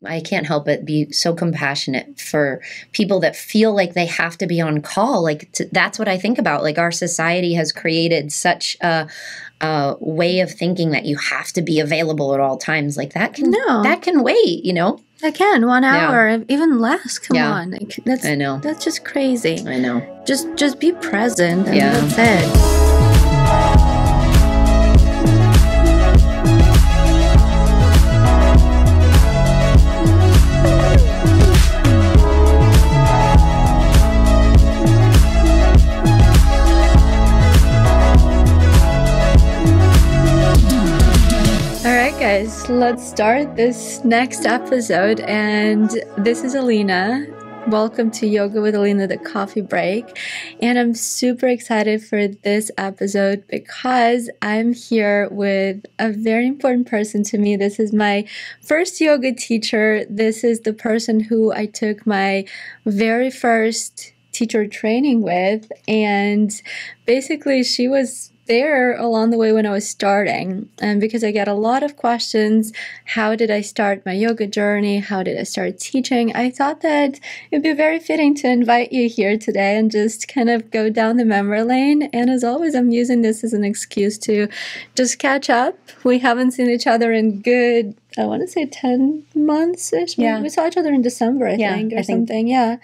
I can't help but be so compassionate for people that feel like they have to be on call. Like that's what I think about. Like our society has created such a way of thinking that you have to be available at all times. Like that can wait, you know? That can 1 hour, even less. Come on. Like, I know. That's just crazy. I know. Just be present and that's it. Guys, let's start this next episode, and this is Alina. Welcome to Yoga with Alina, the coffee break, and I'm super excited for this episode because I'm here with a very important person to me. This is my first yoga teacher. This is the person who I took my very first teacher training with, and basically she was there along the way when I was starting. And because I get a lot of questions, how did I start my yoga journey? How did I start teaching? I thought that it'd be very fitting to invite you here today and just kind of go down the memory lane. And as always, I'm using this as an excuse to just catch up. We haven't seen each other in good, I want to say 10 months-ish. We saw each other in December, I think, or something. Yeah.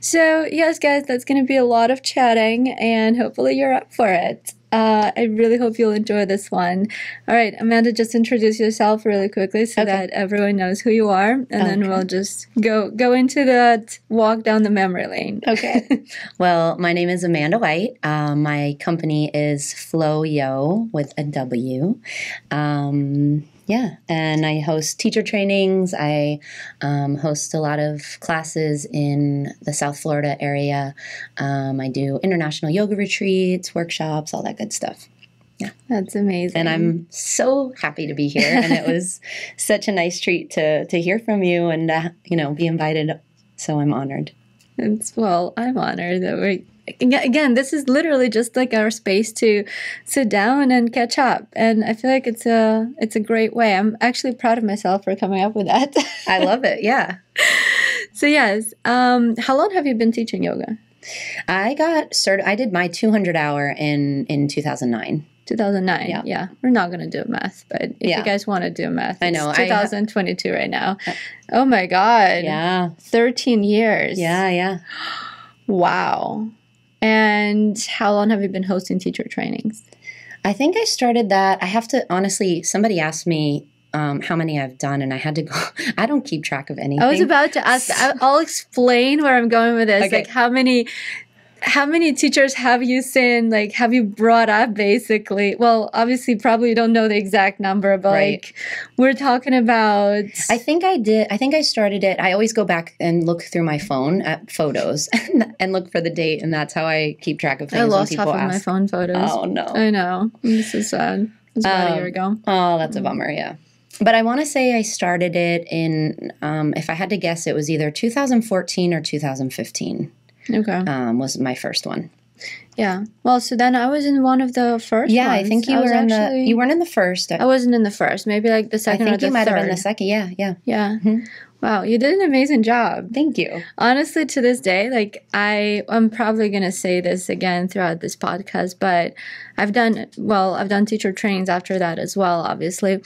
So, yes, guys, that's going to be a lot of chatting, and hopefully you're up for it. I really hope you'll enjoy this one. All right, Amanda, just introduce yourself really quickly so that everyone knows who you are, and then we'll just go into that walk down the memory lane. Okay. Well, my name is Amanda White. My company is Flow Yo with a W. And I host teacher trainings. I host a lot of classes in the South Florida area. I do international yoga retreats, workshops, all that good stuff. Yeah. That's amazing. And I'm so happy to be here. And it was such a nice treat to hear from you and, be invited. So I'm honored. I'm honored that again, this is literally just like our space to sit down and catch up. And I feel like it's a great way. I'm actually proud of myself for coming up with that. I love it. Yeah. So yes. How long have you been teaching yoga? I got started. I did my 200 hour in 2009. 2009. Yeah. We're not going to do a math, but if you guys want to do a math, I know. It's 2022 right now. Oh my God. Yeah. 13 years. Yeah. Wow. And how long have you been hosting teacher trainings? I think I started that. I have to, honestly, somebody asked me how many I've done, and I had to go. I don't keep track of anything. I was about to ask. I'll explain where I'm going with this. Okay. Like how many teachers have you seen, like, have you brought up, basically? Well, obviously, probably you don't know the exact number, but, like, we're talking about... I think I did. I think I started it. I always go back and look through my phone at photos and look for the date, and that's how I keep track of things. I lost half of my phone photos. Oh, no. I know. This is sad. It was about a year ago. Oh, that's a bummer, yeah. But I want to say I started it in, if I had to guess, it was either 2014 or 2015. Okay. Was my first one. Yeah. Well, so then I was in one of the first ones. I think you were you weren't in the first. I wasn't in the first. Maybe like the second or the third. I think you might have been the second. Yeah. Yeah. Mm-hmm. Wow, you did an amazing job. Thank you. Honestly, to this day, like I'm probably going to say this again throughout this podcast, but I've done teacher trainings after that as well, obviously.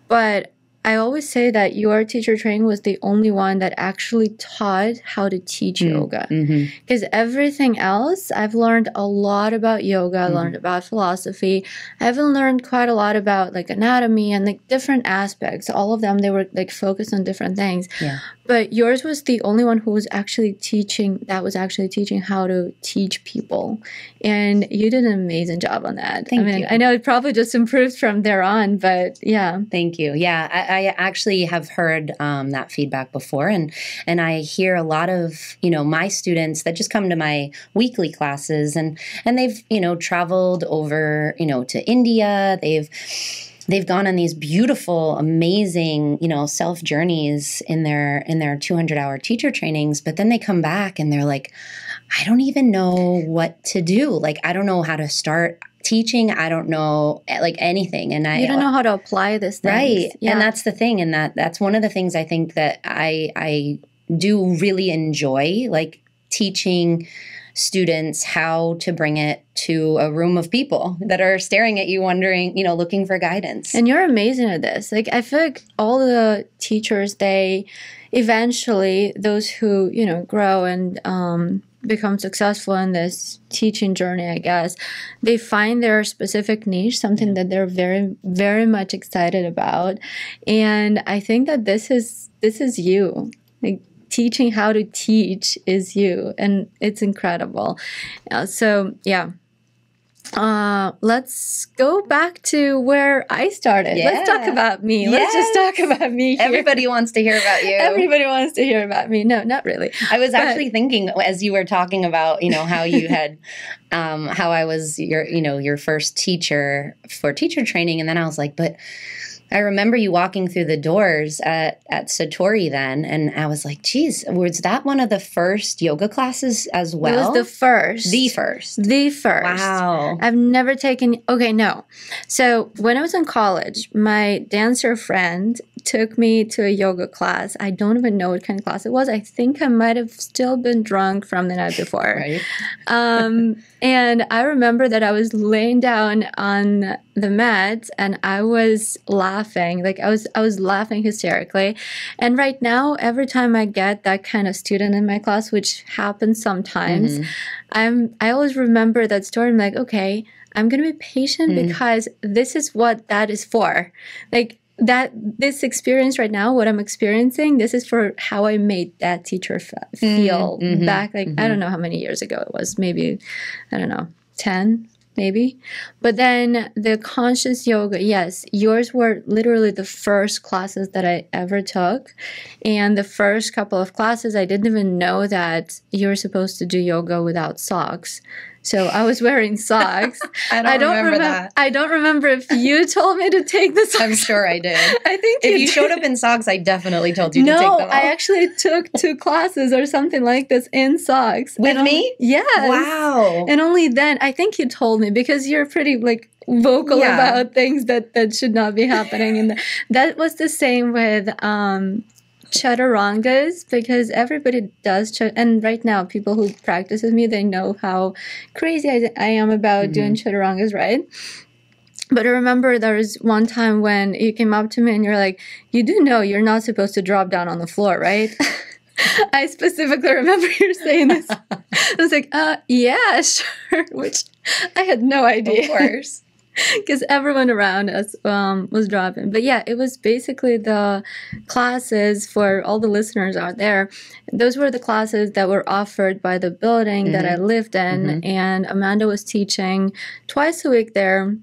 But I always say that your teacher training was the only one that actually taught how to teach yoga. Because everything else, I've learned a lot about yoga, I learned about philosophy. I even learned quite a lot about like anatomy and like different aspects. All of them, they were like focused on different things. Yeah. But yours was the only one who was actually teaching how to teach people. And you did an amazing job on that. Thank you. I know it probably just improved from there on, but yeah. Thank you. Yeah, I actually have heard that feedback before. And I hear a lot of, my students that just come to my weekly classes and they've, traveled over, to India. They've gone on these beautiful, amazing, self journeys in their 200-hour teacher trainings. But then they come back and they're like, I don't even know what to do. Like, I don't know how to start teaching, I don't know like anything. And you don't know how to apply this thing. Right. Yeah. And that's the thing. And that's one of the things I think that I do really enjoy, like teaching students how to bring it to a room of people that are staring at you, wondering, looking for guidance. And you're amazing at this. Like, I feel like all the teachers, they eventually, those who, grow and become successful in this teaching journey, I guess, they find their specific niche, something that they're very, very much excited about. And I think that this is you. Like, teaching how to teach is you, and it's incredible. Let's go back to where I started. Yeah. Let's talk about me. Yes. Let's just talk about me here. Everybody wants to hear about you. Everybody wants to hear about me. No, not really. I was actually thinking as you were talking about, how you had, how I was your first teacher for teacher training. And then I was like, but I remember you walking through the doors at Satori then, and I was like, geez, was that one of the first yoga classes as well? It was the first. The first. The first. Wow. I've never taken, no. So when I was in college, my dancer friend took me to a yoga class. I don't even know what kind of class it was. I think I might have still been drunk from the night before. Right. And I remember that I was laying down on the mat and I was laughing. Like I was laughing hysterically. And right now, every time I get that kind of student in my class, which happens sometimes, I always remember that story. I'm like, okay, I'm going to be patient because this is what that is for. Like, this experience right now, what I'm experiencing, this is for how I made that teacher feel back, like, I don't know how many years ago it was, maybe, I don't know, 10, maybe. But then the conscious yoga, yes, yours were literally the first classes that I ever took. And the first couple of classes, I didn't even know that you're supposed to do yoga without socks. So I was wearing socks. I don't remember that. I don't remember if you told me to take the socks. I'm sure I did. I think if you showed up in socks, I definitely told you to take them off. No, I actually took 2 classes or something like this in socks. With me? Yes. Wow. And only then, I think you told me because you're pretty vocal about things that should not be happening. And that was the same with chaturangas, because everybody does and right now people who practice with me, they know how crazy I am about doing chaturangas, right? But I remember there was one time when you came up to me and you're like, you do know you're not supposed to drop down on the floor, right? I specifically remember you saying this. I was like, yeah, sure, which I had no idea. Of course. Because everyone around us was dropping. But yeah, it was basically the classes for all the listeners out there. Those were the classes that were offered by the building that I lived in. And Amanda was teaching twice a week there.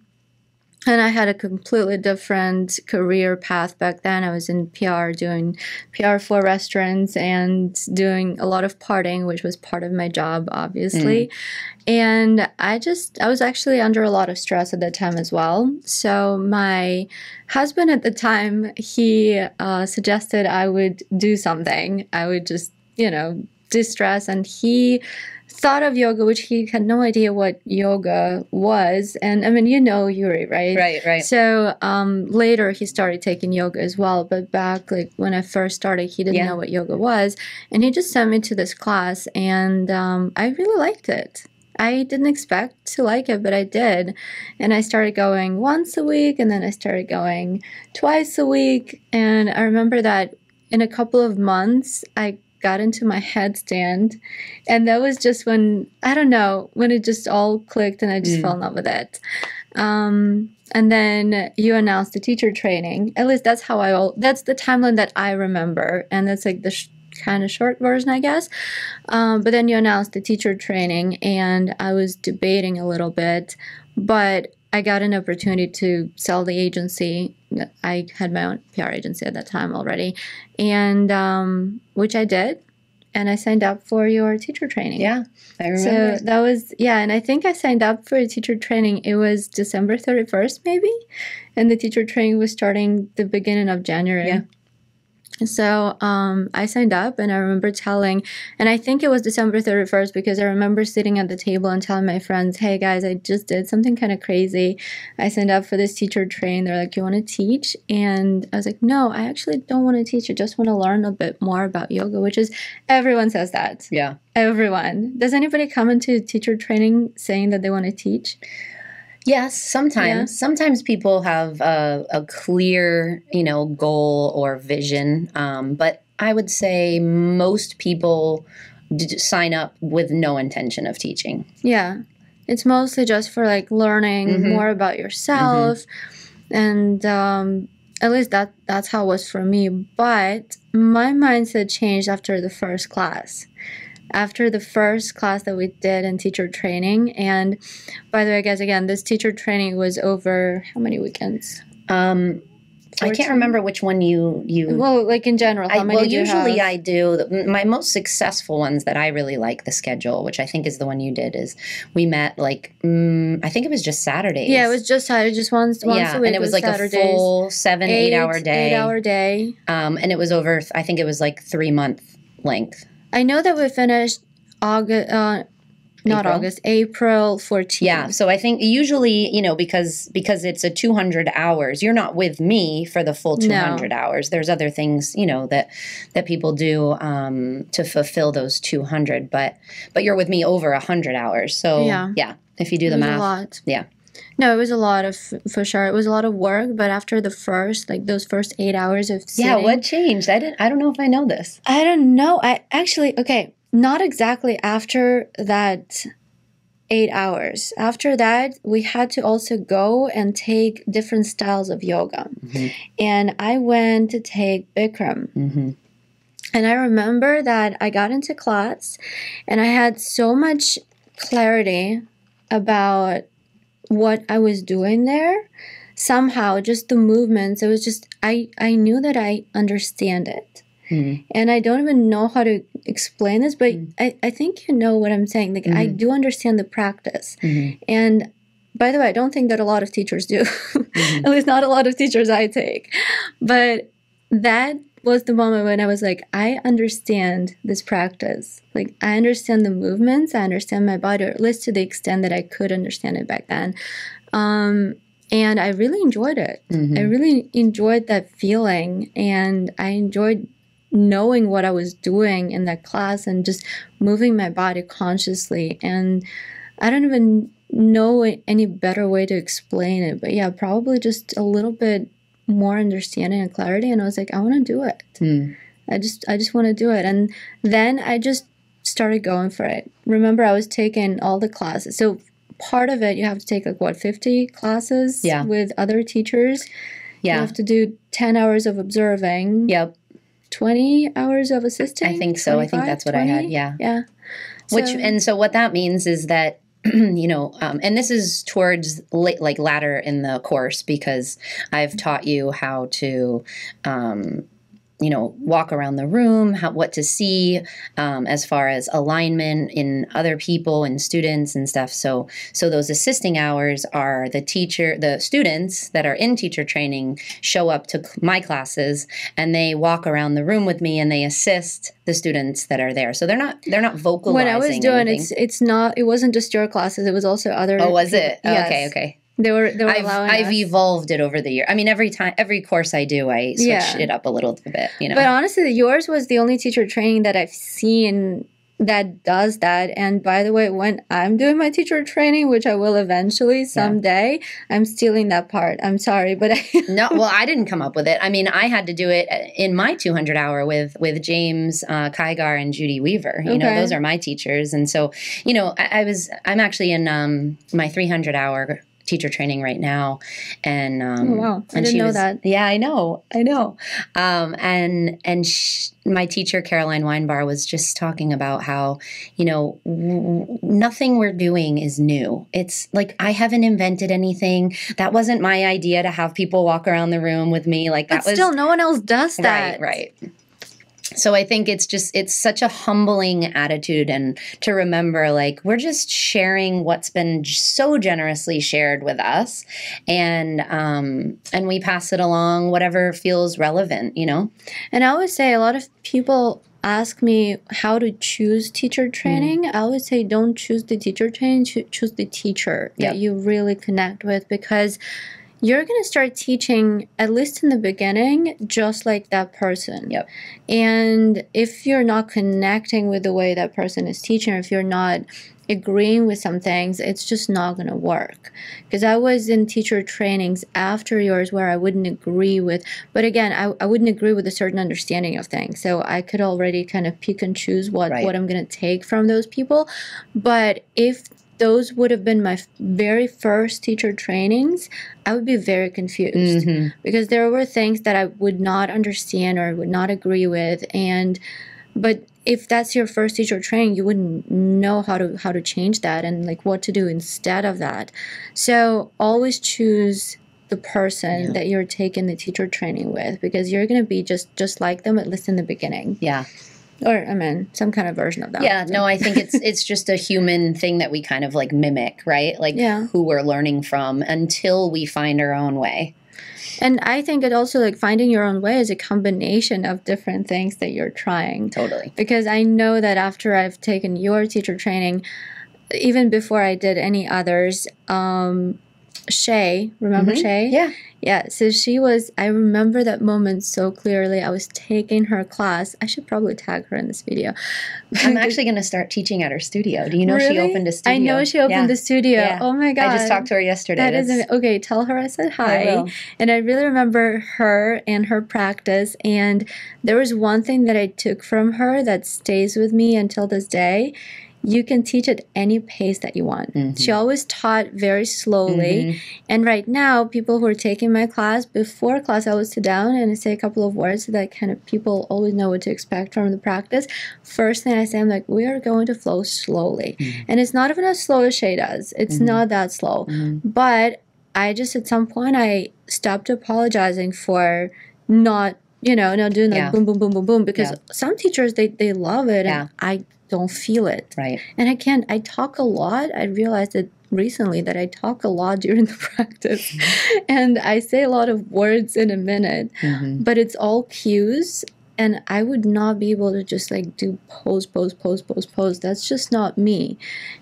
And I had a completely different career path back then. I was in PR, doing PR for restaurants and doing a lot of partying, which was part of my job, obviously. And I was actually under a lot of stress at that time as well. So my husband at the time, he suggested I would do something. I would just, distress. And he thought of yoga, which he had no idea what yoga was. And I mean, Yuri, right? Right. So later he started taking yoga as well. But back when I first started, he didn't know what yoga was. And he just sent me to this class and I really liked it. I didn't expect to like it, but I did. And I started going once a week and then I started going twice a week. And I remember that in a couple of months, I got into my headstand, and that was just when it just all clicked and I just fell in love with it. And then you announced the teacher training. At least that's that's the timeline that I remember, and that's the kind of short version, I guess. But then you announced the teacher training, and I was debating a little bit, but I got an opportunity to sell the agency. I had my own PR agency at that time already, and which I did, and I signed up for your teacher training. Yeah, I remember. So that was, and I think I signed up for a teacher training. It was December 31st, maybe, and the teacher training was starting the beginning of January. Yeah. So I signed up, and I remember telling, and I think it was December 31st, because I remember sitting at the table and telling my friends, hey guys, I just did something kind of crazy. I signed up for this teacher training. They're like, you want to teach? And I was like, no, I actually don't want to teach. I just want to learn a bit more about yoga, which is, everyone says that. Yeah. Everyone. Does anybody come into teacher training saying that they want to teach? Yes, sometimes. Yeah. Sometimes people have a clear, goal or vision. But I would say most people sign up with no intention of teaching. Yeah. It's mostly just for like learning more about yourself. And at least that's how it was for me. But my mindset changed after the first class. After the first class that we did in teacher training. And by the way, guys, again, this teacher training was over how many weekends? I can't remember which one you. Well, like in general, how many do you usually have? I do. My most successful ones that I really like the schedule, which I think is the one you did, is we met like I think it was just Saturdays. Yeah, it was just Saturdays, just once a week. And it was like Saturdays. A full 8 hour day. 8 hour day. And it was over. I think it was like 3 month length. I know that we finished April 14th. Yeah, so I think usually, because it's a 200 hours, you're not with me for the full 200 hours. There's other things, that people do to fulfill those 200, but you're with me over 100 hours. So yeah, if you do the math, a lot. Yeah. No, it was a lot for sure. It was a lot of work, but after the those first 8 hours of sitting. Yeah, what changed? I don't know if I know this. I don't know. Okay, not exactly after that 8 hours. After that, we had to also go and take different styles of yoga. And I went to take Bikram. And I remember that I got into class and I had so much clarity about what I was doing there. Somehow, just the movements, it was just, I knew that I understand it. And I don't even know how to explain this, but I think you know what I'm saying. Like, I do understand the practice. And by the way, I don't think that a lot of teachers do. At least not a lot of teachers I take. But that was the moment when I was like, I understand this practice. Like, I understand the movements. I understand my body, or at least to the extent that I could understand it back then. And I really enjoyed it. I really enjoyed that feeling. And I enjoyed knowing what I was doing in that class and just moving my body consciously. And I don't even know any better way to explain it. But yeah, probably just a little bit more understanding and clarity. And I was like, I want to do it. I just want to do it. And then I just started going for it. Remember, I was taking all the classes. So part of it, you have to take 50 classes with other teachers. Yeah. You have to do 10 hours of observing. Yep. 20 hours of assisting? I think so. I think that's what 20? I had. Yeah. Yeah. So what that means is that, and this is towards latter in the course, because I've taught you how to, walk around the room, what to see as far as alignment in other people and students and stuff. So those assisting hours are the students that are in teacher training show up to my classes and they walk around the room with me and they assist the students that are there. So they're not vocalizing. When I was doing anything. it wasn't just your classes. It was also other. Oh, was it? Yes. Okay. They were allowing I've us. evolved it over the year. I mean, every course I do, I switch it up a little bit, But honestly, yours was the only teacher training that I've seen that does that. And by the way, when I'm doing my teacher training, which I will eventually someday, I'm stealing that part. I'm sorry, but no, well, I didn't come up with it. I mean, I had to do it in my 200 hour with James Kygar and Judy Weaver. You know, those are my teachers. And so, I'm actually in my 300 hour teacher training right now, and wow, I didn't know that. Yeah, I know. My teacher Caroline Weinbar was just talking about how nothing we're doing is new. It's like I haven't invented anything. That wasn't my idea to have people walk around the room with me. Like that but still, no one else does that. Right. So I think it's such a humbling attitude, and to remember, like, we're just sharing what's been so generously shared with us, and we pass it along, whatever feels relevant, you know? And I always say, a lot of people ask me how to choose teacher training. I always say, don't choose the teacher training, choose the teacher that you really connect with, because you're going to start teaching, at least in the beginning, just like that person. Yep. And if you're not connecting with the way that person is teaching, or if you're not agreeing with some things, it's just not going to work. Because I was in teacher trainings after yours where I wouldn't agree with, but again, I wouldn't agree with a certain understanding of things. So I could already kind of pick and choose what I'm going to take from those people. But if those would have been my very first teacher trainings, I would be very confused, because there were things that I would not understand or would not agree with. But if that's your first teacher training, you wouldn't know how to change that, and like what to do instead of that. So always choose the person that you're taking the teacher training with, because you're going to be just like them, at least in the beginning. Yeah. Or, I mean, some kind of version of that. Yeah, no, I think it's just a human thing that we kind of like mimic, right? Like who we're learning from, until we find our own way. And I think it also, like, finding your own way is a combination of different things that you're trying. Totally. Because I know that after I've taken your teacher training, even before I did any others, Shay, remember Shay? Yeah. Yeah, so she was, I remember that moment so clearly. I was taking her class. I should probably tag her in this video. I'm actually going to start teaching at her studio. Do you know she opened a studio? I know she opened the studio. Yeah. Oh my God. I just talked to her yesterday. That is okay, tell her I said hi. And I really remember her and her practice. And there was one thing that I took from her that stays with me until this day. You can teach at any pace that you want. She always taught very slowly. And right now, people who are taking my class, before class, I would sit down and say a couple of words so that kind of people always know what to expect from the practice. First thing I say, I'm like, we are going to flow slowly. And it's not even as slow as Shay does. It's not that slow. But I just, at some point, I stopped apologizing for not doing like boom, boom, boom, boom, boom. Because some teachers, they love it. And I don't feel it. Right. And I talk a lot. I realized that recently that I talk a lot during the practice. And I say a lot of words in a minute. But it's all cues. And I would not be able to just like do pose. That's just not me.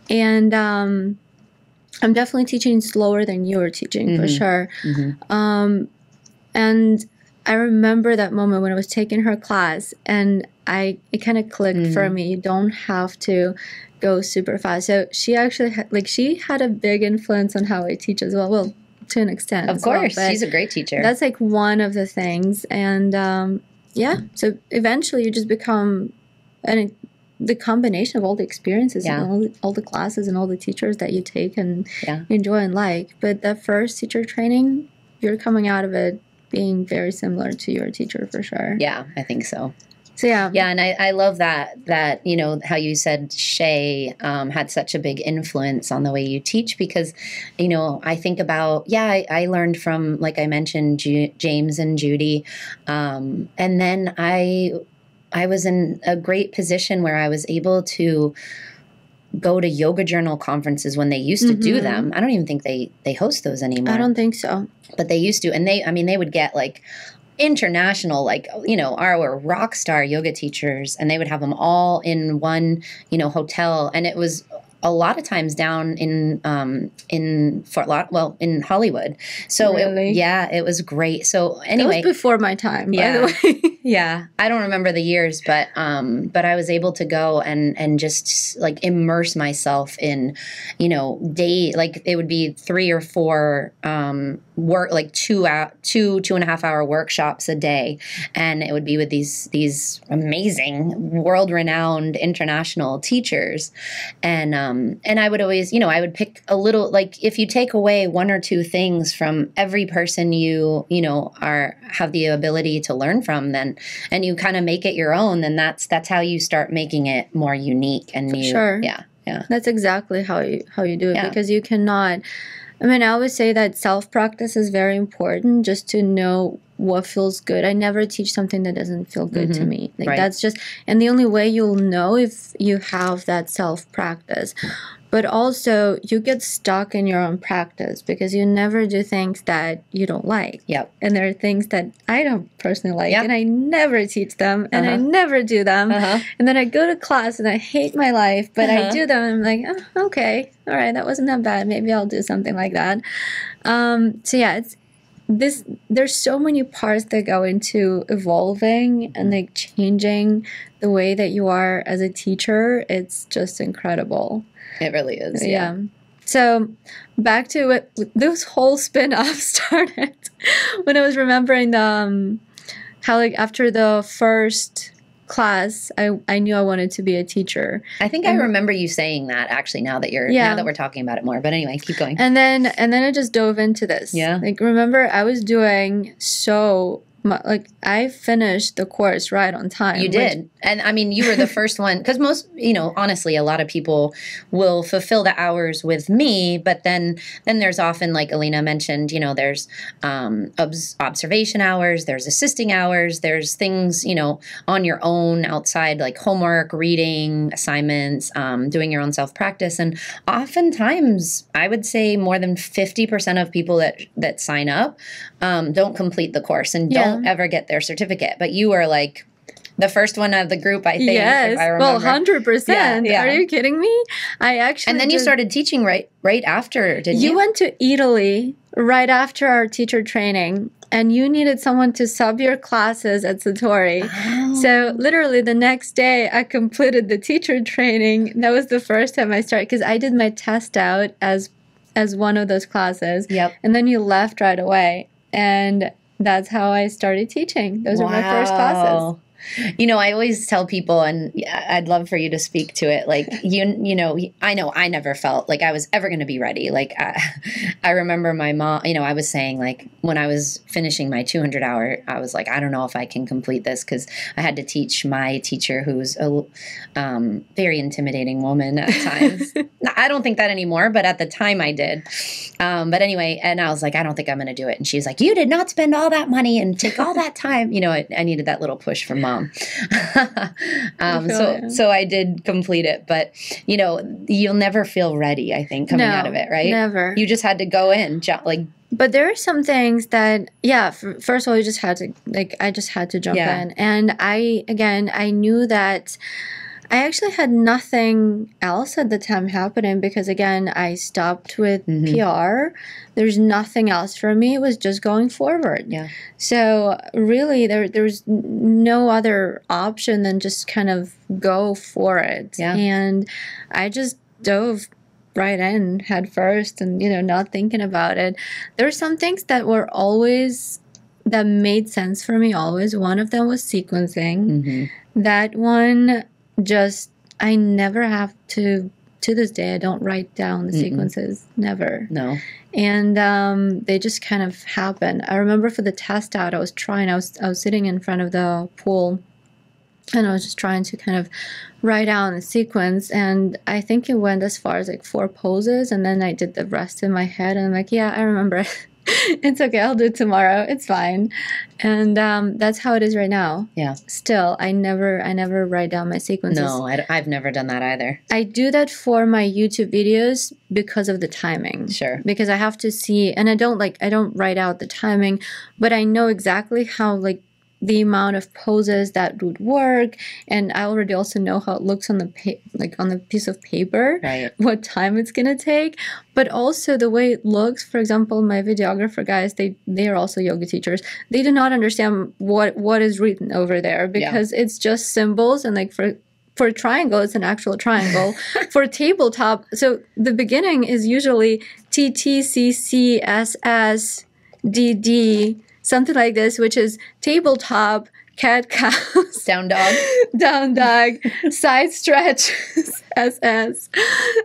And I'm definitely teaching slower than you're teaching, for sure. And I remember that moment when I was taking her class, and it kind of clicked for me. You don't have to go super fast. So she actually she had a big influence on how I teach as well. Well, to an extent. Of course, she's a great teacher. That's like one of the things. And so eventually you just become the combination of all the experiences and all the classes and all the teachers that you take and enjoy and like. But that first teacher training, you're coming out of it being very similar to your teacher, for sure. Yeah, I think so. So yeah, and I love that how you said Shay had such a big influence on the way you teach, because I think about I learned from, like I mentioned, James and Judy, and then I was in a great position where I was able to go to yoga journal conferences when they used to do them. I don't even think they host those anymore. I don't think so. But they used to. And they would get like international, our rock star yoga teachers, and they would have them all in one, hotel. And it was a lot of times down in Hollywood. So really? It was great. So anyway, it was before my time. By the way. Yeah, I don't remember the years, but I was able to go and just like immerse myself in, it would be 3 or 4 work, like 2.5 hour workshops a day, and it would be with these amazing, world renowned international teachers, and I would always, I would pick a little, like if you take away 1 or 2 things from every person you have the ability to learn from, then and you kind of make it your own, then that's how you start making it more unique and sure. Yeah. That's exactly how you do it, because you cannot. I mean, I always say that self-practice is very important, just to know what feels good. I never teach something that doesn't feel good to me. Like, that's just, and the only way you'll know if you have that self-practice. But also, you get stuck in your own practice because you never do things that you don't like. Yep. And there are things that I don't personally like, and I never teach them, and I never do them. And then I go to class and I hate my life, but I do them, and I'm like, oh, okay, all right, that wasn't that bad. Maybe I'll do something like that. So yeah, there's so many parts that go into evolving and like changing the way that you are as a teacher. It's just incredible. It really is. Yeah. So back to it, this whole spin-off started when I was remembering the how like after the first class, I knew I wanted to be a teacher. I think I remember you saying that actually. Now that we're talking about it more. But anyway, keep going. And then I just dove into this. Yeah. Like, remember, I was doing so like, I finished the course right on time. You did. And I mean, you were the first one, because most, honestly, a lot of people will fulfill the hours with me, but then there's often, like Alina mentioned, there's observation hours, there's assisting hours, there's things, on your own outside, like homework, reading, assignments, doing your own self-practice. And oftentimes, I would say more than 50% of people that sign up don't complete the course and don't ever get their certificate. But you were like the first one of the group, I think. Yes, if I remember. Well, 100%. Yeah. Are you kidding me? I actually. And then you started teaching right after, didn't you? You went to Italy right after our teacher training, and you needed someone to sub your classes at Satori. Oh. So literally the next day, I completed the teacher training. That was the first time I started, because I did my test out as one of those classes. Yep. And then you left right away, and that's how I started teaching. Those were my first classes. I always tell people, and I'd love for you to speak to it. Like, I know I never felt like I was ever going to be ready. Like, I remember my mom, I was saying, like, when I was finishing my 200 hour, I was like, I don't know if I can complete this, because I had to teach my teacher, who's a very intimidating woman at times. I don't think that anymore, but at the time I did. But anyway, and I was like, I don't think I'm going to do it. And she was like, you did not spend all that money and take all that time. I needed that little push from mom. So I did complete it, but you'll never feel ready, I think, coming out of it, right? Never. You just had to go in, but there are some things that, first of all, I just had to jump in. And I knew that I actually had nothing else at the time happening, because, again, I stopped with PR. There's nothing else for me. It was just going forward. Yeah. So really, there's no other option than just kind of go for it. Yeah. And I just dove right in head first and, not thinking about it. There's some things that made sense for me always. One of them was sequencing. That one, I never have to this day, I don't write down the sequences. Never. No. And they just kind of happen. I remember for the test out, I was sitting in front of the pool, and I was just trying to kind of write down the sequence, and I think it went as far as like 4 poses, and then I did the rest in my head, and I'm like, yeah, I remember it. It's okay, I'll do it tomorrow. It's fine. And that's how it is right now. Yeah. Still, I never write down my sequences. No, I've never done that either. I do that for my YouTube videos because of the timing. Sure. Because I have to see, and I don't write out the timing, but I know exactly how, like, the amount of poses that would work, and I already also know how it looks on the on the piece of paper, right? What time it's gonna take, but also the way it looks. For example, my videographer guys, they are also yoga teachers. They do not understand what is written over there, because it's just symbols, and like for a triangle, it's an actual triangle. For a tabletop, so the beginning is usually TTCCSSDD. Something like this, which is tabletop, cat, cows, down dog, side stretch, SS,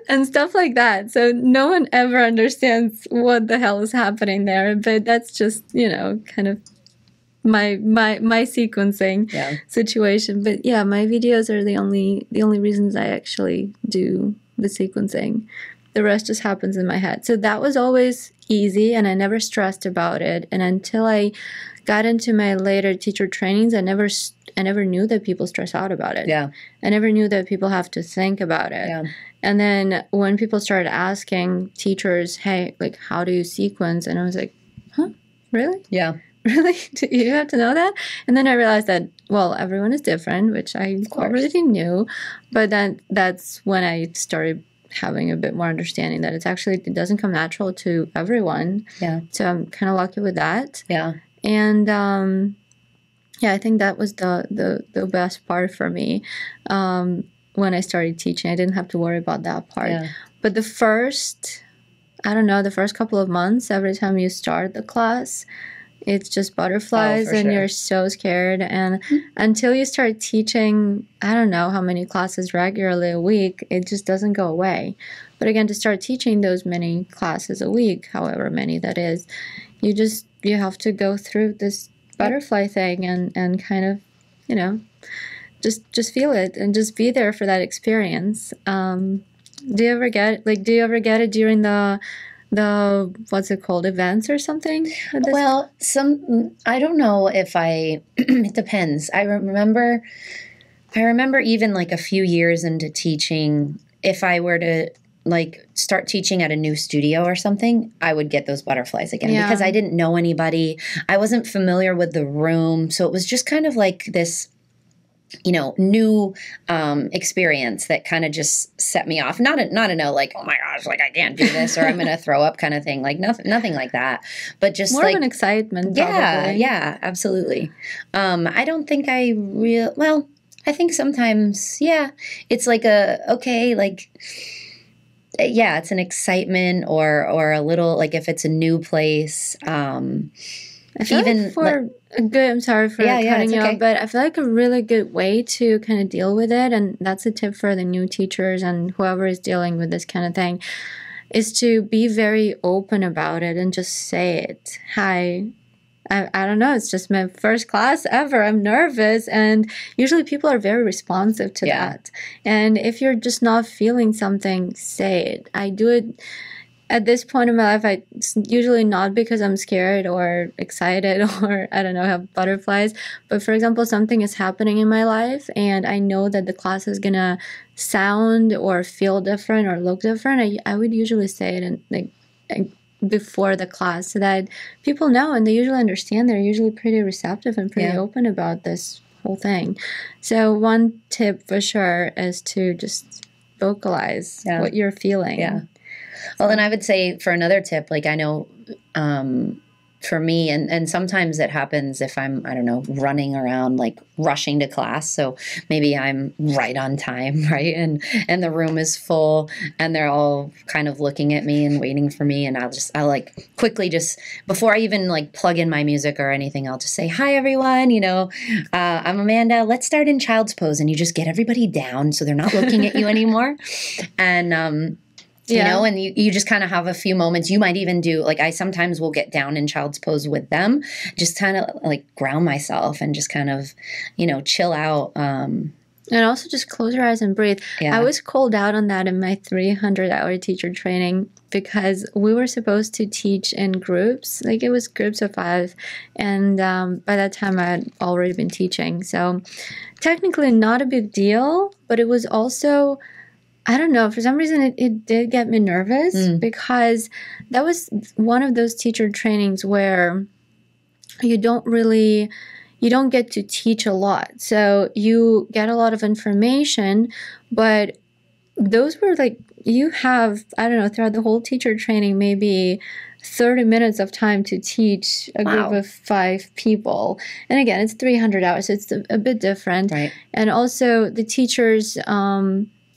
and stuff like that. So no one ever understands what the hell is happening there. But that's just, kind of my sequencing situation. But yeah, my videos are the only reasons I actually do the sequencing. the rest just happens in my head. So that was always easy, and I never stressed about it. And until I got into my later teacher trainings, I never knew that people stress out about it. Yeah. I never knew that people have to think about it. Yeah. And then when people started asking teachers, hey, like, how do you sequence? And I was like, huh, really? Yeah. Really? Do you have to know that? And then I realized that, well, everyone is different, which I already knew. But then that's when I started having a bit more understanding that it doesn't come natural to everyone. Yeah. So I'm kind of lucky with that. Yeah. And yeah, I think that was the best part for me. When I started teaching, I didn't have to worry about that part. Yeah. But the first couple of months, every time you start the class, it's just butterflies, and you're so scared. And until you start teaching, I don't know how many classes regularly a week, it just doesn't go away. But again, to start teaching those many classes a week, however many that is, you have to go through this butterfly thing and kind of, just feel it and just be there for that experience. Do you ever get it during the what's it called, events or something? Well, I don't know if it depends. I remember even like a few years into teaching, if I were to like start teaching at a new studio or something, I would get those butterflies again because I didn't know anybody. I wasn't familiar with the room. So it was just kind of like this, new experience that kind of just set me off. Not in a like, oh my gosh, like I can't do this or I'm going to throw up kind of thing. Like nothing like that. But just more of an excitement. Yeah, probably. Yeah, absolutely. I don't think I think sometimes, it's like it's an excitement or a little, like if it's a new place. I feel I'm sorry for cutting you off, but I feel like a really good way to kind of deal with it, and that's a tip for the new teachers and whoever is dealing with this kind of thing, is to be very open about it and just say it. Hi, I don't know, it's just my first class ever. I'm nervous. And usually people are very responsive to that. And if you're just not feeling something, say it. I do it at this point in my life. It's usually not because I'm scared or excited or, I don't know, have butterflies. But for example, something is happening in my life and I know that the class is going to sound or feel different or look different. I would usually say it and before the class so that people know, and they usually understand. They're usually pretty receptive and pretty open about this whole thing. So one tip for sure is to just vocalize what you're feeling. Yeah. Well, and I would say for another tip, like I know for me, and sometimes it happens if I'm, I don't know, running around, like rushing to class. So maybe I'm right on time, right? And the room is full and they're all kind of looking at me and waiting for me. And I'll like quickly just, before I even like plug in my music or anything, I'll just say, hi, everyone, I'm Amanda. Let's start in child's pose. And you just get everybody down so they're not looking at you anymore. And, and you just kind of have a few moments. You might even do, like I sometimes will get down in child's pose with them, just kind of like ground myself and just kind of, chill out. And also just close your eyes and breathe. Yeah. I was called out on that in my 300-hour teacher training because we were supposed to teach in groups. Like it was groups of 5. And by that time I had already been teaching. So technically not a big deal, but it was also, I don't know, for some reason it did get me nervous because that was one of those teacher trainings where you don't get to teach a lot. So you get a lot of information, but those were like, you have, I don't know, throughout the whole teacher training, maybe 30 minutes of time to teach a group of 5 people. And again, it's 300 hours, so it's a bit different. Right. And also the teachers,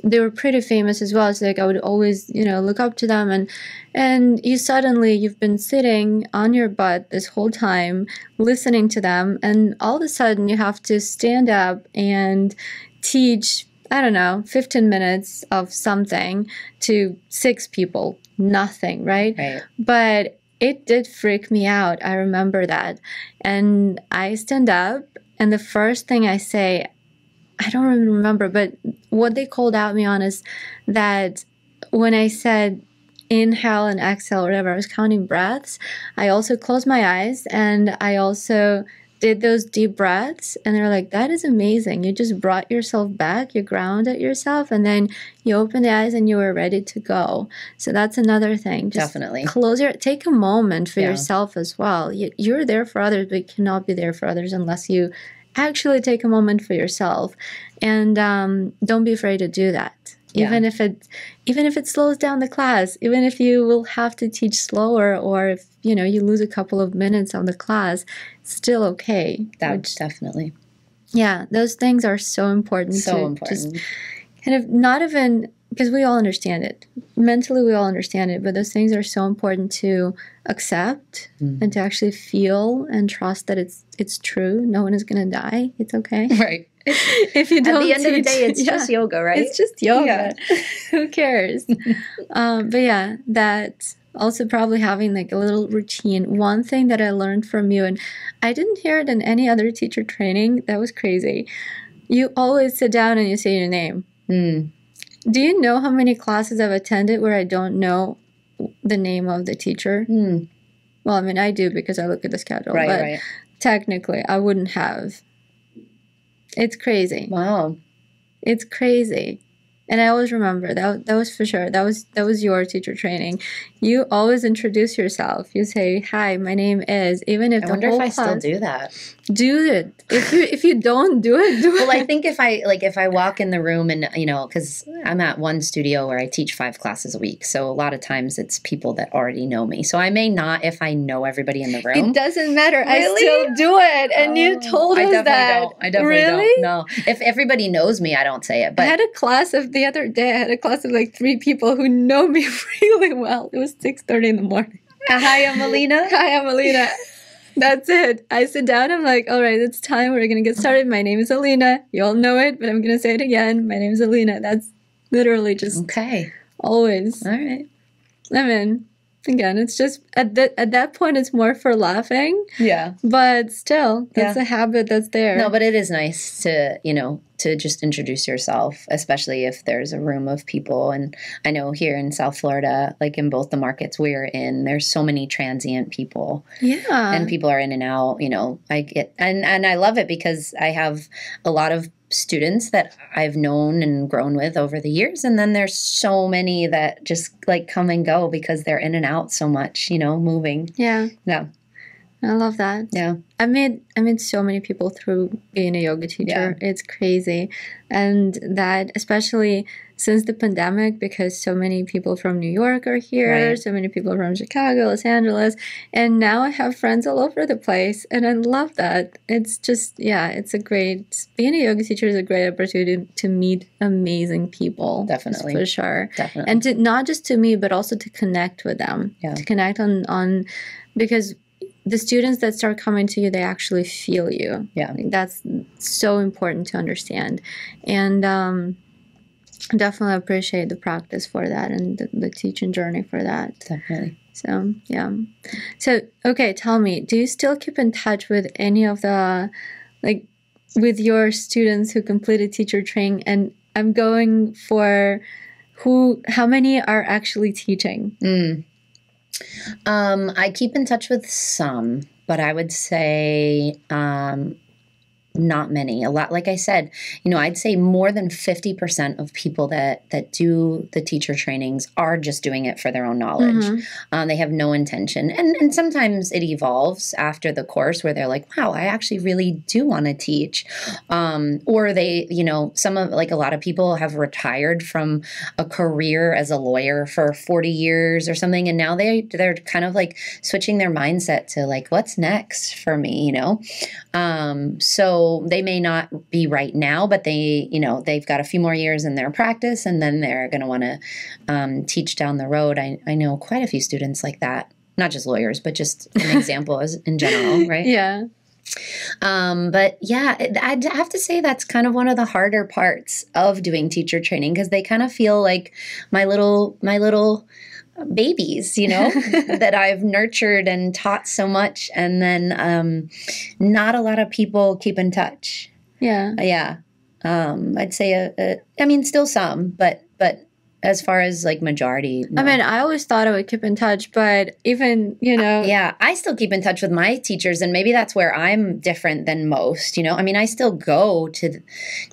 they were pretty famous as well. So like I would always, look up to them and you've been sitting on your butt this whole time, listening to them. And all of a sudden you have to stand up and teach, I don't know, 15 minutes of something to 6 people. Nothing, right? Right. But it did freak me out. I remember that. And I stand up and the first thing I say, I don't even remember, but what they called out me on is that when I said, inhale and exhale, whatever, I was counting breaths, I also closed my eyes and I also did those deep breaths, and they're like, that is amazing. You just brought yourself back, you grounded yourself, and then you opened the eyes and you were ready to go. So that's another thing. Just Definitely. take a moment for yourself as well. You're there for others, but you cannot be there for others unless you actually take a moment for yourself. And don't be afraid to do that. Even if it slows down the class, even if you will have to teach slower, or if you lose a couple of minutes on the class, it's still okay. Definitely. Yeah, those things are so important. So important. Just kind of not even, because we all understand it. Mentally, we all understand it, but those things are so important to accept and to actually feel and trust that it's true. No one is going to die. It's okay. Right. If you don't At the end of the day, it's just yoga, right? It's just yoga. Who cares? But yeah, that also probably having like a little routine. One thing that I learned from you, and I didn't hear it in any other teacher training, that was crazy. You always sit down and you say your name. Do you know how many classes I've attended where I don't know the name of the teacher? Well, I mean, I do because I look at the schedule. But technically, I wouldn't have. It's crazy. Wow. It's crazy. And I always remember that was for sure. That was your teacher training. You always introduce yourself. You say, "Hi, my name is." Even if I wonder if I still do that. Do it. If you don't do it, do it. Well, I think if I walk in the room and because I'm at one studio where I teach 5 classes a week, so a lot of times it's people that already know me. So I may not if I know everybody in the room. It doesn't matter. Really? I still do it, and you told us that. I definitely don't. No, if everybody knows me, I don't say it. But I had a class of the other day. I had a class of like 3 people who know me really well. It was 6:30 in the morning. Hi, I'm Alina. Hi, I'm Alina. That's it. I sit down. I'm like, all right, it's time. We're going to get started. My name is Alina. You all know it, but I'm going to say it again. My name is Alina. That's literally just always. All right. I mean, again, it's just at that point, it's more for laughing. Yeah. But still, that's a habit that's there. No, but it is nice to, to just introduce yourself, especially if there's a room of people. And I know here in South Florida, like in both the markets we're in, there's so many transient people. Yeah. And people are in and out, I get, and I love it because I have a lot of students that I've known and grown with over the years. And then there's so many that just like come and go because they're in and out so much, moving. Yeah. Yeah. I love that. Yeah. I met so many people through being a yoga teacher. Yeah. It's crazy. And that, especially since the pandemic, because so many people from New York are here, so many people from Chicago, Los Angeles, and now I have friends all over the place, and I love that. It's just, being a yoga teacher is a great opportunity to meet amazing people. Definitely. For sure. Definitely. And to, not just to meet, but also to connect with them. Yeah. To connect on because the students that start coming to you, they actually feel you. Yeah. That's so important to understand. And definitely appreciate the practice for that and the teaching journey for that. Definitely. So, yeah. So, okay, tell me, do you still keep in touch with any of the, with your students who completed teacher training? And I'm going for how many are actually teaching? I keep in touch with some, but I would say not many. A lot, like I said, I'd say more than 50% of people that do the teacher trainings are just doing it for their own knowledge. Mm-hmm. They have no intention. And sometimes it evolves after the course where they're like, wow, I actually really do want to teach. Or they, a lot of people have retired from a career as a lawyer for 40 years or something. And now they're kind of like switching their mindset to like, what's next for me, So they may not be right now, but they've got a few more years in their practice, and then they're going to want to teach down the road. I know quite a few students like that, not just lawyers, but just an example as in general, right? Yeah. But yeah, I'd have to say that's kind of one of the harder parts of doing teacher training, because they kind of feel like my little babies, that I've nurtured and taught so much. And then not a lot of people keep in touch. Yeah. Yeah. I'd say, still some, but as far as like majority. No. I mean, I always thought I would keep in touch, but even, Yeah, I still keep in touch with my teachers, and maybe that's where I'm different than most, I mean, I still go to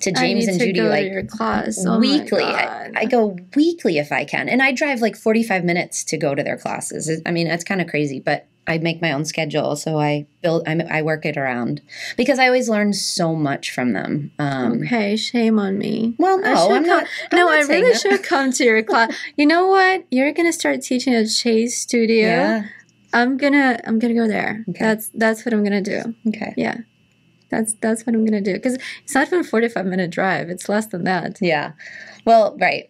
James and Judy like your class. weekly. Oh my God. I go weekly if I can. And I drive like 45 minutes to go to their classes. I mean, that's kind of crazy, but I make my own schedule, so I work it around because I always learn so much from them. Okay, shame on me. Well, no, I'm not. I really should come to your class. You know what? You're gonna start teaching at Shay's studio. Yeah. I'm gonna go there. Okay. That's what I'm gonna do. Okay. Yeah. That's what I'm gonna do because it's not even a 45-minute drive. It's less than that. Yeah. Well, right.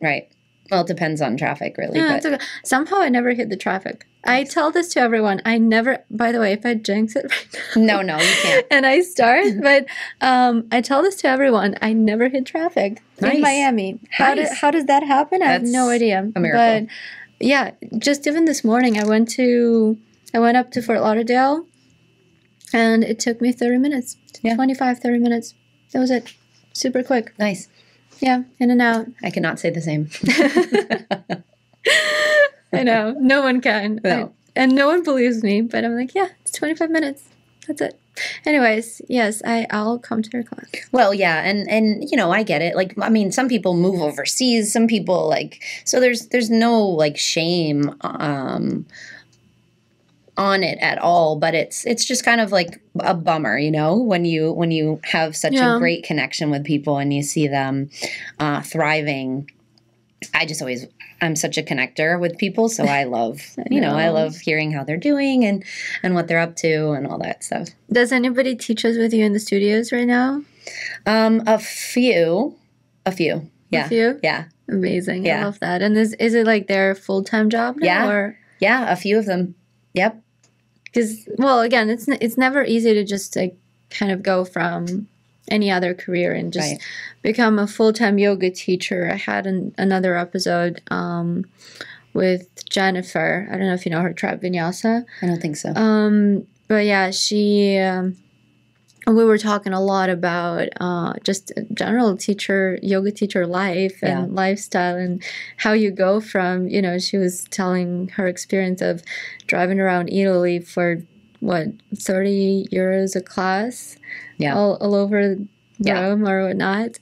Well, it depends on traffic, really. Yeah, but it's okay. Somehow I never hit the traffic. I tell this to everyone. I never, by the way, if I jinx it right now. No, you can't. And I start, but I tell this to everyone. I never hit traffic in Miami. How does that happen? I have no idea. A miracle. But yeah, just even this morning, I went up to Fort Lauderdale, and it took me 30 minutes, 25, 30 minutes. That was it. Super quick. Nice. Yeah, in and out. I cannot say the same. I know. No one can. No. And no one believes me, but I'm like, yeah, it's 25 minutes. That's it. Anyways, yes, I'll come to your class. Well, yeah, and I get it. Like, I mean, some people move overseas, some people so there's no like shame on it at all, but it's just kind of like a bummer, when you have such a great connection with people and you see them thriving. I'm such a connector with people, so I love, I love hearing how they're doing and what they're up to and all that stuff. Does anybody teach us with you in the studios right now? A few. Yeah. A few? Yeah. Amazing. Yeah. I love that. And is it like their full-time job now? Yeah. Or? Yeah, a few of them. Yep. Because, well, again, it's never easy to just like kind of go from any other career and just become a full-time yoga teacher. I had another episode with Jennifer. I don't know if you know her, Tribe Vinyasa. I don't think so. But yeah, she... we were talking a lot about just general yoga teacher life and lifestyle and how you go from, she was telling her experience of driving around Italy for, 30 euros a class all over Rome or whatnot.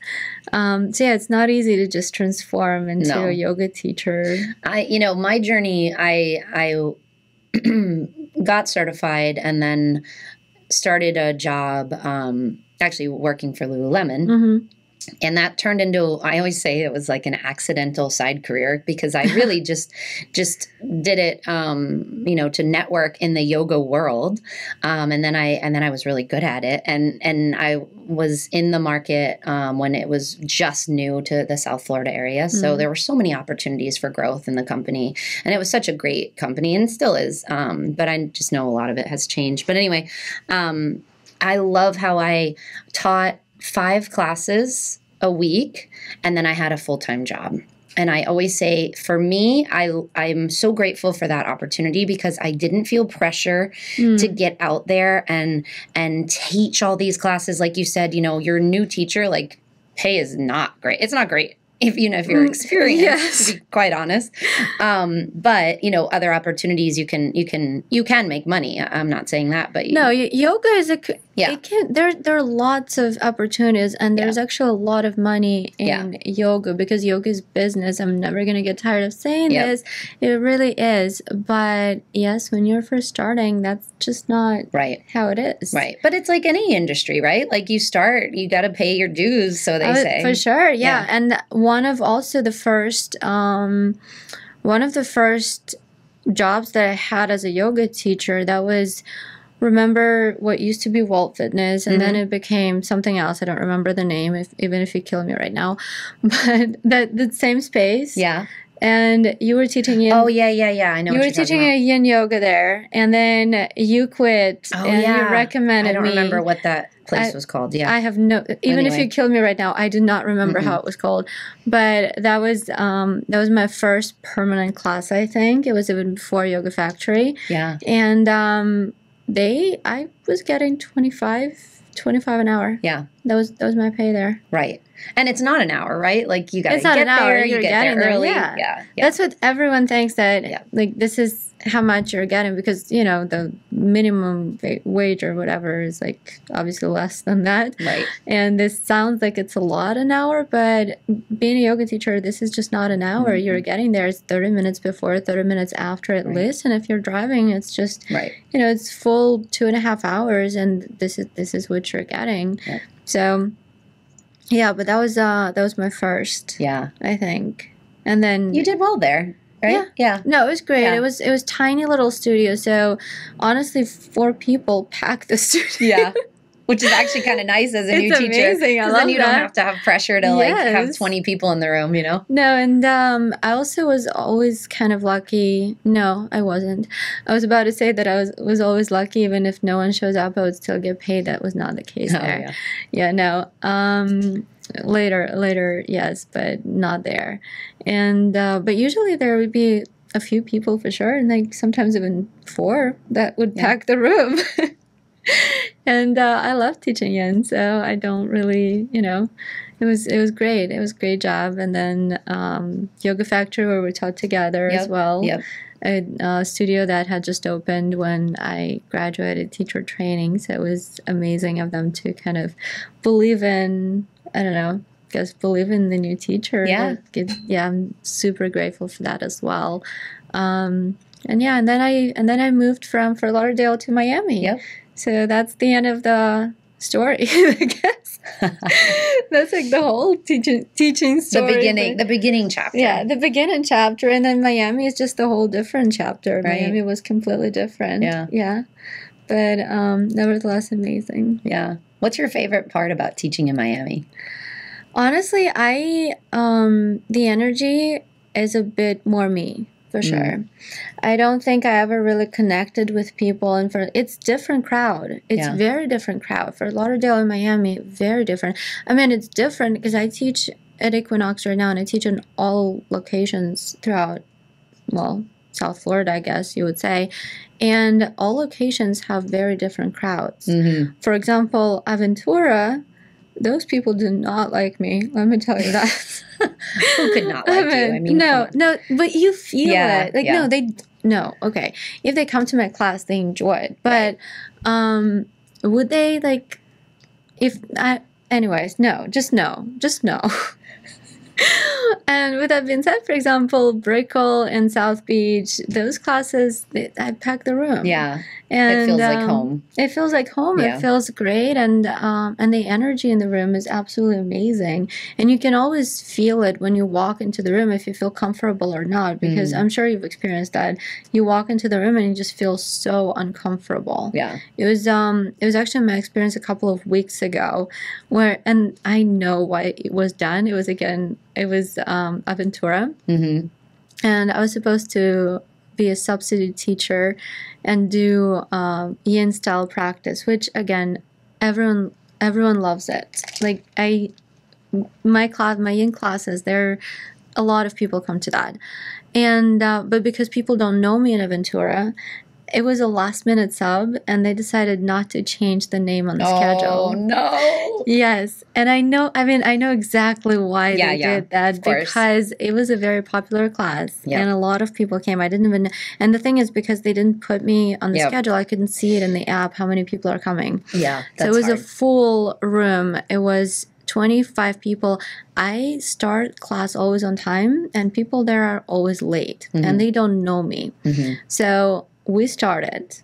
So yeah, it's not easy to just transform into a yoga teacher. My journey, I got certified and then started a job actually working for Lululemon. Mm-hmm. And that turned into, I always say it was like an accidental side career because I really just did it, to network in the yoga world. And then I was really good at it. And I was in the market when it was just new to the South Florida area. So there were so many opportunities for growth in the company. And it was such a great company and still is. But I just know a lot of it has changed. But anyway, I love how I taught 5 classes a week, and then I had a full-time job. And I always say, for me, I'm so grateful for that opportunity because I didn't feel pressure to get out there and teach all these classes. Like you said, you're a new teacher, like pay is not great. It's not great if you're experienced, to be quite honest. But other opportunities you can make money. I'm not saying that, but yoga is there are lots of opportunities, and there's actually a lot of money in yoga because yoga is business. I'm never gonna get tired of saying this. It really is. But yes, when you're first starting, that's just not how it is. Right. But it's like any industry, right? Like you got to pay your dues, so they say. For sure. Yeah. And one of the first jobs that I had as a yoga teacher, that was, remember what used to be Walt Fitness, and then it became something else. I don't remember the name, even if you kill me right now. But the same space. Yeah. And you were teaching yin. Oh, yeah. I know. You were teaching a yin yoga there, and then you quit. You recommended me. I don't remember what that place was called. Yeah. I have even if you killed me right now, I do not remember how it was called. But that was my first permanent class, I think. It was even before Yoga Factory. Yeah. And I was getting $25 an hour. Yeah. that was my pay there. Right. And it's not an hour, right? Like you got to It's not get an hour. there, You're you get getting there early. there. Yeah. That's what everyone thinks, that like this is how much you're getting, because you know the minimum wage or whatever is like obviously less than that. Right. And this sounds like it's a lot an hour, but being a yoga teacher, this is just not an hour. Mm-hmm. You're getting there. It's 30 minutes before, 30 minutes after at least. And if you're driving, it's just you know, it's full 2.5 hours, and this is what you're getting. Yep. So yeah, but that was my first. Yeah, I think. And then you did well there. Right? Yeah. No, it was great. Yeah. It was tiny little studio. So honestly, 4 people packed the studio. Yeah. Which is actually kind of nice as a new teacher. Amazing. I love then you don't have to have pressure to like have 20 people in the room, you know? No, and I also was always kind of lucky. No, I wasn't. I was about to say that I was always lucky. Even if no one shows up, I would still get paid. That was not the case there. Yeah, no. Later, yes, but not there. And but usually there would be a few people for sure, and like sometimes even 4 that would pack the room. And I love teaching yin, so I don't really, you know, it was great. It was a great job. And then Yoga Factory, where we taught together as well. Yep. A studio that had just opened when I graduated teacher training, so it was amazing of them to kind of believe in, I don't know, believe in the new teacher. Yeah. I'm super grateful for that as well. And then I moved from Fort Lauderdale to Miami. Yep. So that's the end of the story, I guess. That's like the whole teaching story. The beginning chapter. Yeah, the beginning chapter. And then Miami is just a whole different chapter. Right. Miami was completely different. Yeah. But nevertheless, amazing. Yeah. What's your favorite part about teaching in Miami? Honestly, the energy is a bit more me. For sure. I don't think I ever really connected with people. And it's different crowd. It's very different crowd. For Lauderdale and Miami, very different. I mean, it's different because I teach at Equinox right now, and I teach in all locations throughout, well, South Florida, I guess you would say. And all locations have very different crowds. Mm-hmm. For example, Aventura, those people do not like me. Let me tell you that. Who could not like you? I mean, no, but you feel it. Like, okay. If they come to my class, they enjoy it. But would they like? Anyways, no. Just no. And with that being said, for example, Brickell and South Beach, those classes, I pack the room. Yeah, and it feels like home. It feels like home. Yeah. It feels great, and the energy in the room is absolutely amazing. And you can always feel it when you walk into the room if you feel comfortable or not. Because I'm sure you've experienced that. You walk into the room and you just feel so uncomfortable. Yeah, it was actually my experience a couple of weeks ago, and I know why it was done. It was Aventura. Mm-hmm. And I was supposed to be a substitute teacher and do yin style practice, which again, everyone loves it. Like my yin classes, a lot of people come to that, and but because people don't know me in Aventura, it was a last minute sub, and they decided not to change the name on the schedule. Oh no! Yes, and I know exactly why they did that, because it was a very popular class, and a lot of people came. I didn't even, and the thing is, because they didn't put me on the schedule, I couldn't see it in the app how many people are coming. Yeah, so it was a full room. It was 25 people. I start class always on time, and people there are always late, and they don't know me. Mm-hmm. So we started.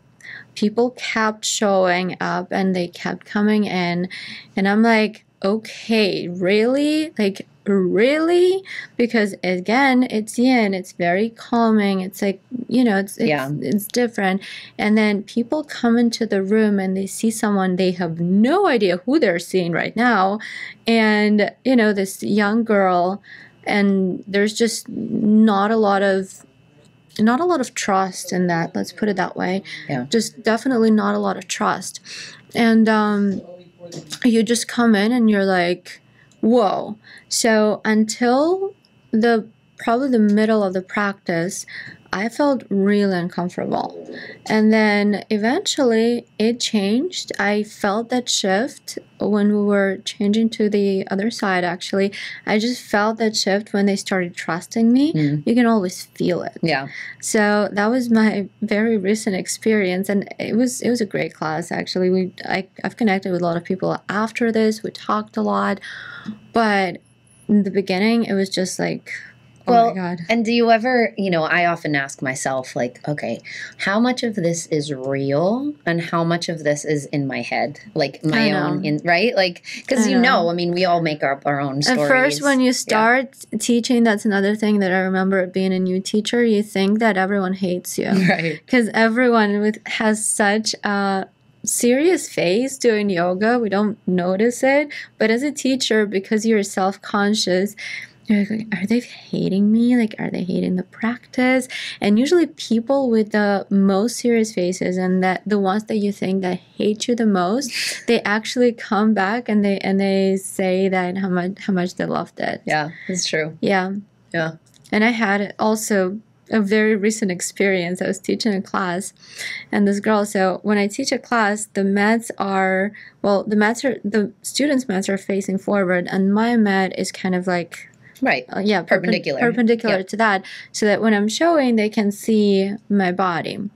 People kept showing up, and they kept coming in, and I'm like, okay, really? Like, really? Because again, it's yin, it's very calming, it's like, you know, it's different. And then people come into the room and they see someone, they have no idea who they're seeing right now, and you know, this young girl, and there's just not a lot of trust in that. Let's put it that way. Yeah. Just definitely not a lot of trust. And you just come in and you're like, whoa. So until probably the middle of the practice, I felt really uncomfortable. And then eventually it changed. I felt that shift when we were changing to the other side, actually. I just felt that shift when they started trusting me. You can always feel it. Yeah. So that was my very recent experience. And it was a great class, actually. I've connected with a lot of people after this. We talked a lot. But in the beginning, it was just like, oh my God. And do you ever, I often ask myself, like, okay, how much of this is real and how much of this is in my head? Like my own, right? Like, because we all make up our own stories. At first, when you start teaching, that's another thing that I remember being a new teacher. You think that everyone hates you. Right. Because everyone has such a serious face doing yoga. We don't notice it. But as a teacher, because you're self-conscious, you're like, are they hating me? Like, are they hating the practice? And usually people with the most serious faces and that the ones that you think that hate you the most, they actually come back and they say that how much they loved it. Yeah, it's true. Yeah. Yeah. And I had also a very recent experience. I was teaching a class and this girl, so when I teach a class, the students' mats are facing forward and my mat is kind of like, right. Perpendicular to that, so that when I'm showing, they can see my body.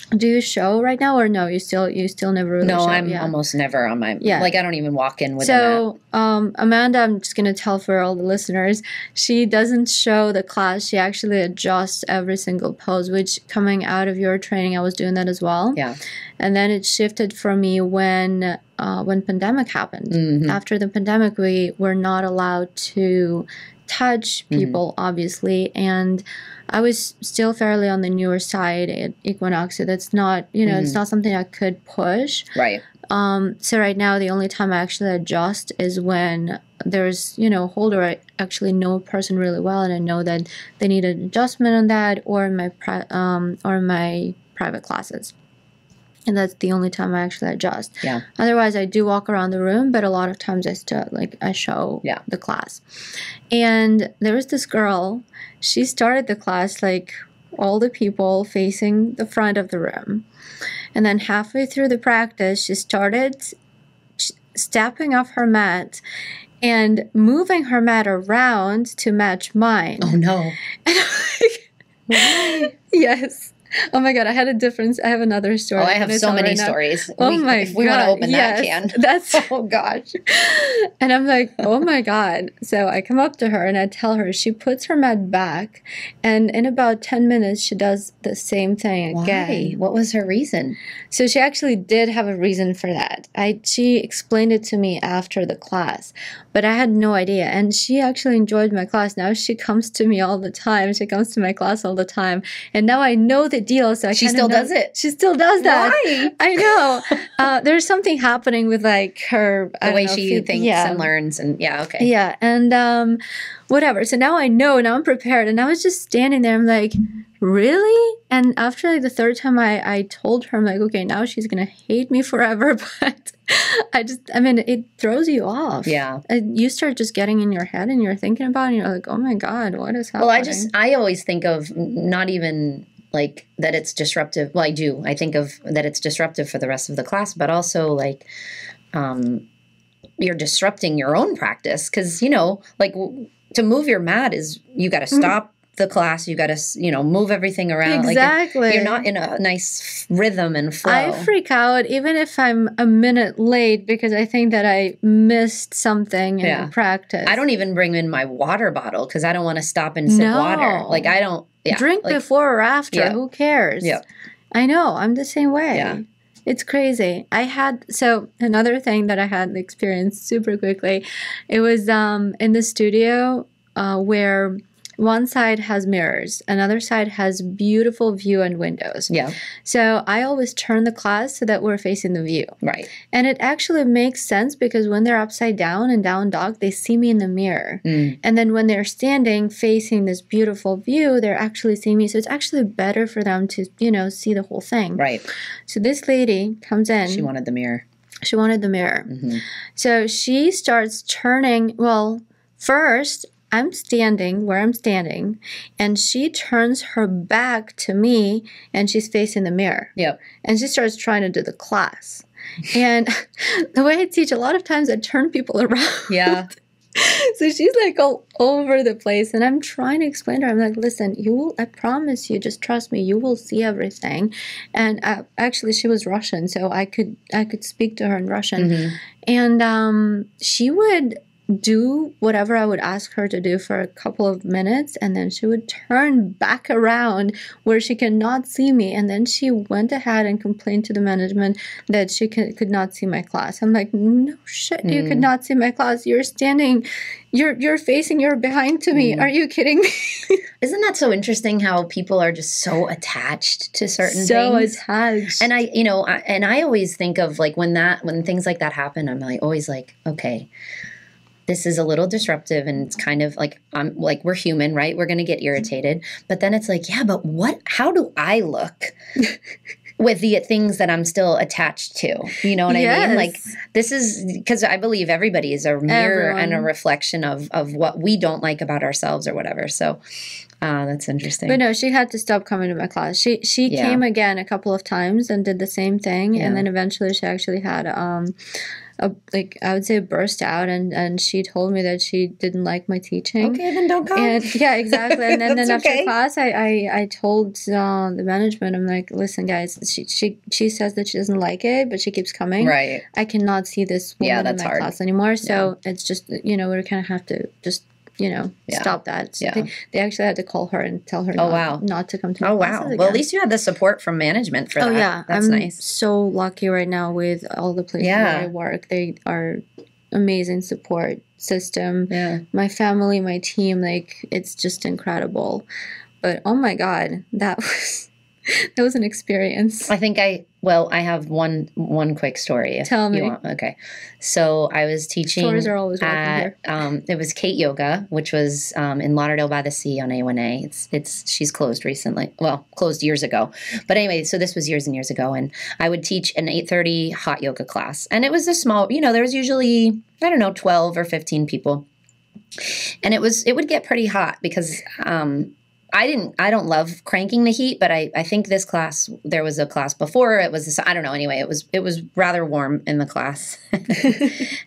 Do you show right now or no? You still never really show? No, I'm almost never on my... Yeah. Like, I don't even walk in with a mat. So, Amanda, I'm just going to tell for all the listeners, she doesn't show the class. She actually adjusts every single pose, which coming out of your training, I was doing that as well. Yeah. And then it shifted for me when pandemic happened. After the pandemic, we were not allowed to touch people, obviously, and I was still fairly on the newer side at Equinox, so that's not, it's not something I could push. Right. So right now, the only time I actually adjust is when there's, a holder I actually know a person really well, and I know that they need an adjustment on that, or in my private classes. And that's the only time I actually adjust. Yeah. Otherwise, I do walk around the room, but a lot of times I show the class. And there was this girl. She started the class like all the people facing the front of the room. And then halfway through the practice, she started stepping off her mat and moving her mat around to match mine. Oh, no. Why? Yes. Oh my God, I have another story. Oh, I have so many stories. Oh my God. If we want to open that can. That's, oh gosh. And I'm like, oh my God. So I come up to her and I tell her, she puts her mat back and in about 10 minutes, she does the same thing again. Why? What was her reason? So she actually did have a reason for that. She explained it to me after the class, but I had no idea. And she actually enjoyed my class. Now she comes to me all the time. She comes to my class all the time. And now I know the deal. So she still does it. She still does that. Why? I know. There's something happening with like her, the way she thinks and learns, and okay. Yeah, and whatever. So now I know, now I'm prepared. And I was just standing there. I'm like, really? And after like the third time I told her, I'm like, okay, now she's gonna hate me forever. But it throws you off. Yeah. You start just getting in your head and you're thinking about it and you're like, oh my God, what is happening? Well, I always think of not even like that it's disruptive. Well, I do. I think of that it's disruptive for the rest of the class, but also like you're disrupting your own practice because, like to move your mat is you got to stop the class. You got to, move everything around. Exactly. Like you're not in a nice rhythm and flow. I freak out even if I'm a minute late because I think that I missed something in the practice. I don't even bring in my water bottle because I don't want to stop and sip water. Like I don't. Yeah, drink before or after. Yeah. Who cares? Yeah. I know. I'm the same way. Yeah. It's crazy. So another thing that I had experienced super quickly, it was in the studio where one side has mirrors, another side has beautiful view and windows. Yeah. So I always turn the class so that we're facing the view. Right. And it actually makes sense because when they're upside down and down dog, they see me in the mirror. And then when they're standing facing this beautiful view, they're actually seeing me. So it's actually better for them to, see the whole thing. Right. So this lady comes in. She wanted the mirror. So she starts turning. Well, first, I'm standing where I'm standing, and she turns her back to me, and she's facing the mirror. Yep. And she starts trying to do the class. And the way I teach, a lot of times I turn people around. Yeah. So she's like all over the place, and I'm trying to explain to her. I'm like, listen, I promise you, just trust me, you will see everything. And actually, she was Russian, so I could speak to her in Russian. Mm-hmm. And she would do whatever I would ask her to do for a couple of minutes, and then she would turn back around where she cannot see me, and then she went ahead and complained to the management that she could not see my class. I'm like, no shit, you could not see my class. You're standing, you're facing, you're behind to me. Are you kidding me? Isn't that so interesting how people are just so attached to certain So things? attached. And I always think of like when things like that happen, I'm like always like, okay, this is a little disruptive, and it's kind of like, I'm like, we're human, right? We're going to get irritated. But then it's like, yeah, but how do I look with the things that I'm still attached to? You know what I mean? Like, this is because I believe everybody is a mirror and a reflection of what we don't like about ourselves or whatever. So that's interesting. But no, she had to stop coming to my class. She came again a couple of times and did the same thing. And then eventually she actually had I would say burst out, and she told me that she didn't like my teaching. Okay, then don't come. And, yeah, exactly. And then after class, I told the management, I'm like, listen, guys, she says that she doesn't like it, but she keeps coming. Right. I cannot see this woman in my class anymore. So it's just, we kind of have to just stop that. So they actually had to call her and tell her not to come to my classes again. Well, at least you had the support from management for that. Oh, yeah. That's nice. I'm so lucky right now with all the places where I work. They are amazing support system. Yeah. My family, my team, like, it's just incredible. But, oh, my God, that was an experience. I think I have one quick story. Tell me. Okay. So I was teaching. Stories are always welcome here. It was Kate Yoga, which was in Lauderdale by the Sea on A1A. She's closed recently. Well, closed years ago. But anyway, so this was years and years ago, and I would teach an 8:30 hot yoga class, and it was a small. There was usually 12 or 15 people, and it would get pretty hot because. I don't love cranking the heat, but I think this class, there was a class before, it was, I don't know, anyway, it was rather warm in the class.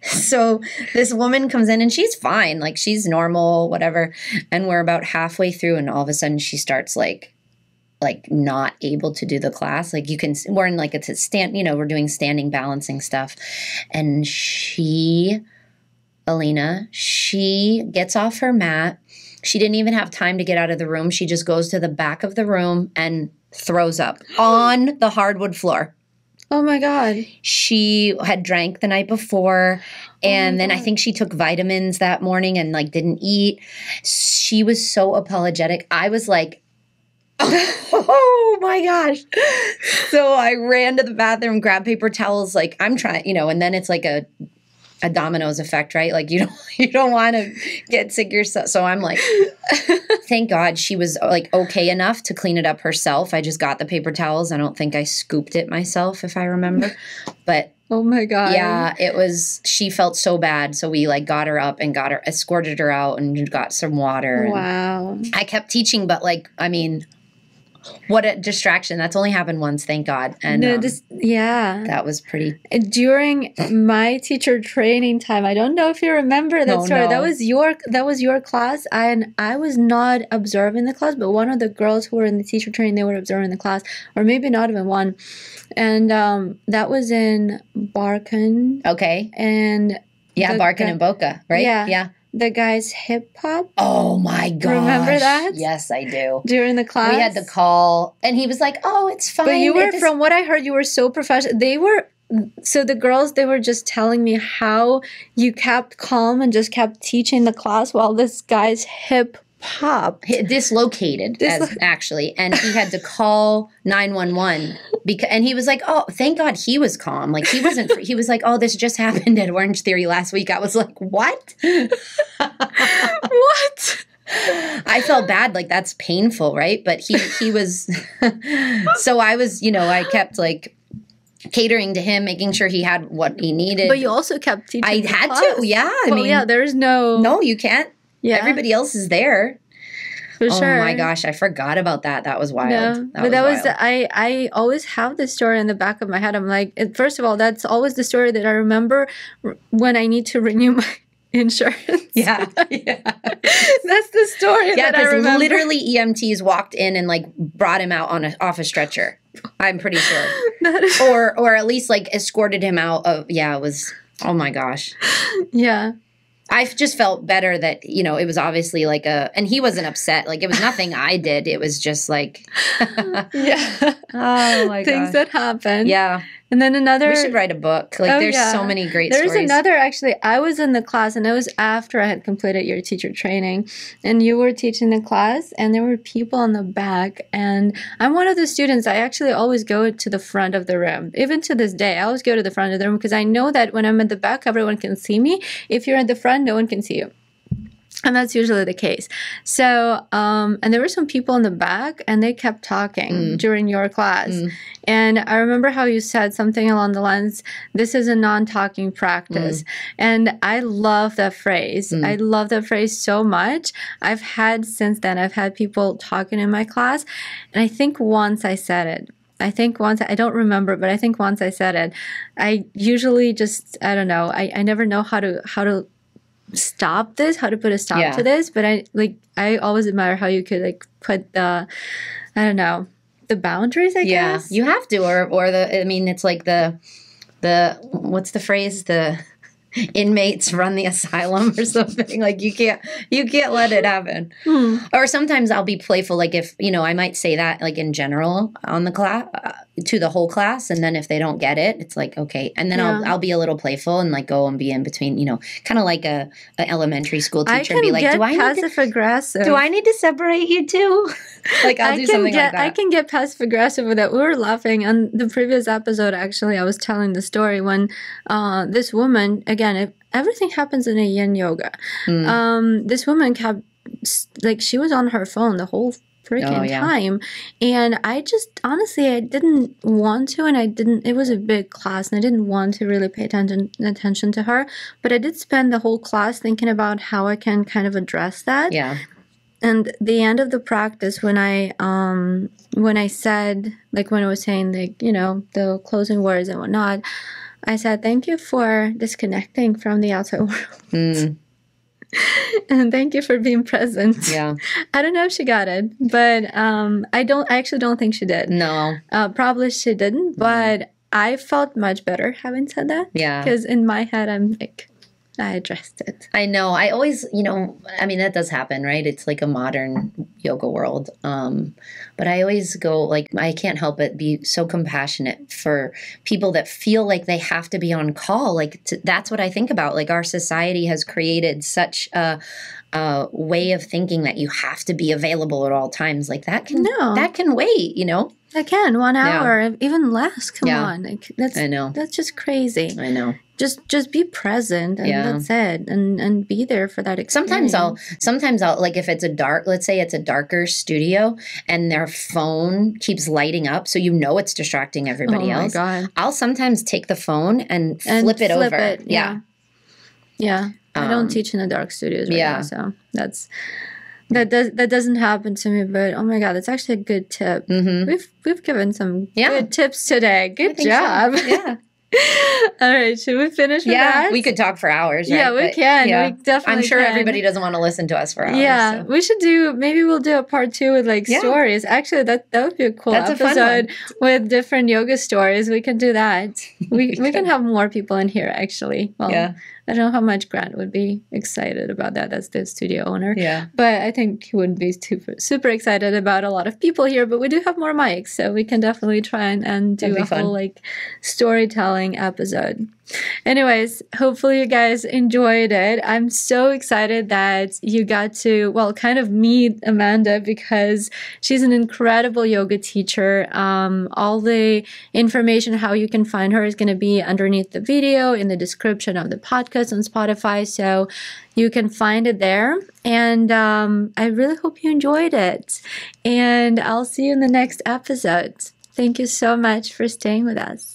So this woman comes in and she's fine, like she's normal, whatever. And we're about halfway through and all of a sudden she starts like not able to do the class. Like we're in like it's a stand, we're doing standing balancing stuff. And Alina, she gets off her mat. She didn't even have time to get out of the room. She just goes to the back of the room and throws up on the hardwood floor. Oh, my God. She had drank the night before, and then I think she took vitamins that morning and, like, didn't eat. She was so apologetic. I was like, oh, my gosh. So I ran to the bathroom, grabbed paper towels. Like, I'm trying, and then it's like a dominoes effect, right? Like you don't want to get sick yourself. So I'm like, thank God she was like okay enough to clean it up herself. I just got the paper towels. I don't think I scooped it myself, if I remember. But oh my God. Yeah, she felt so bad. So we like got her up and escorted her out and got some water. Wow. I kept teaching, but what a distraction. That's only happened once, thank God. And that was pretty. During my teacher training time, I don't know if you remember that story. No. That was your class, and I was not observing the class, but one of the girls who were in the teacher training, they were observing the class, or maybe not even one. And that was in Barkin. Okay. And Barkin and Boca, right? Yeah. The guy's hip hop. Oh my gosh. Remember that? Yes, I do. During the class? We had the call, and he was like, oh, it's fine. But from what I heard, you were so professional. So the girls, they were just telling me how you kept calm and just kept teaching the class while this guy's hip hop. Dislocated, actually. And he had to call 911 and he was like, oh, thank God he was calm. Like he wasn't, he was like, oh, this just happened at Orange Theory last week. I was like, what? What? I felt bad. Like that's painful, right? But he was, so I was, I kept like catering to him, making sure he had what he needed. But you also kept teaching. I had to, yeah. There's no. No, you can't. Yeah. Everybody else is there. For sure. Oh my gosh, I forgot about that. That was wild. No, but that was I always have this story in the back of my head. I'm like, first of all, that's always the story that I remember when I need to renew my insurance. Yeah. That's the story that I remember. Yeah, because literally EMTs walked in and like brought him out off a stretcher. I'm pretty sure. Or at least like escorted him out of, it was, oh my gosh. Yeah. I just felt better that, it was obviously like and he wasn't upset. Like, it was nothing I did. It was just like, yeah. Oh my god. Things that happen. Yeah. And then another... We should write a book. Like, there's so many great stories. There's another, actually, I was in the class, and it was after I had completed your teacher training, and you were teaching the class, and there were people in the back, and I'm one of the students, I actually always go to the front of the room. Even to this day, I always go to the front of the room, because I know that when I'm at the back, everyone can see me. If you're at the front, no one can see you. And that's usually the case. So, and there were some people in the back, and they kept talking during your class. And I remember how you said something along the lines, this is a non-talking practice. And I love that phrase. I love that phrase so much. Since then, I've had people talking in my class. And I think once I said it. I don't remember, but I think once I said it. I usually just, I don't know. I never know how to stop this, how to put a stop to this, but I always admire how you could like put the boundaries, I guess. You have to, or it's like the what's the phrase, the inmates run the asylum or something. Like, you can't let it happen. Or sometimes I'll be playful, like if I might say that like in general on the class to the whole class, and then if they don't get it, it's like, okay, and then I'll be a little playful and like go and be in between, kind of like a elementary school teacher and be like, do I need to separate you two? Like, I'll do something like that. I can get passive aggressive with it. We were laughing on the previous episode. Actually, I was telling the story when this woman, again, everything happens in a yin yoga. This woman kept, like, she was on her phone the whole freaking time. And I just, honestly, I didn't want to, and it was a big class, and I didn't want to really pay attention to her. But I did spend the whole class thinking about how I can kind of address that. Yeah. And the end of the practice, when I said, like, when I was saying, like, the closing words and whatnot, I said, thank you for disconnecting from the outside world. And thank you for being present. Yeah. I don't know if she got it, but I actually don't think she did. No. Probably she didn't, but I felt much better having said that. Yeah. Because in my head, I'm like, I addressed it. I know. I always, that does happen, right? It's like a modern yoga world. But I always go, like, I can't help but be so compassionate for people that feel like they have to be on call. Like, that's what I think about. Like, our society has created such a way of thinking that you have to be available at all times. Like, that can wait, That can, 1 hour, even less. Come on. Like, I know. That's just crazy. I know. Just be present, and that's it, and be there for that experience. Sometimes I'll like, if it's let's say it's a darker studio and their phone keeps lighting up, so it's distracting everybody else. Oh my God. I'll sometimes take the phone and flip it over. Yeah. I don't teach in the dark studios right now, so that doesn't happen to me, but oh my God, that's actually a good tip. We've given some good tips today. Good job. So. Yeah. All right, should we finish with that? We could talk for hours, right? Yeah, we can. Yeah. We definitely I'm sure can. everybody doesn't want to listen to us for hours. Yeah, so. We should we'll do a part 2 with like stories. Actually, that would be a cool episode with different yoga stories. We can do that. We can have more people in here, actually. Well, I don't know how much Grant would be excited about that. That's the studio owner. Yeah. But I think he wouldn't be super excited about a lot of people here. But we do have more mics, so we can definitely try and do a whole like storytelling episode. Anyways, hopefully you guys enjoyed it. I'm so excited that you got to, kind of meet Amanda, because she's an incredible yoga teacher. All the information how you can find her is going to be underneath the video in the description of the podcast on Spotify, so you can find it there. And I really hope you enjoyed it. And I'll see you in the next episode. Thank you so much for staying with us.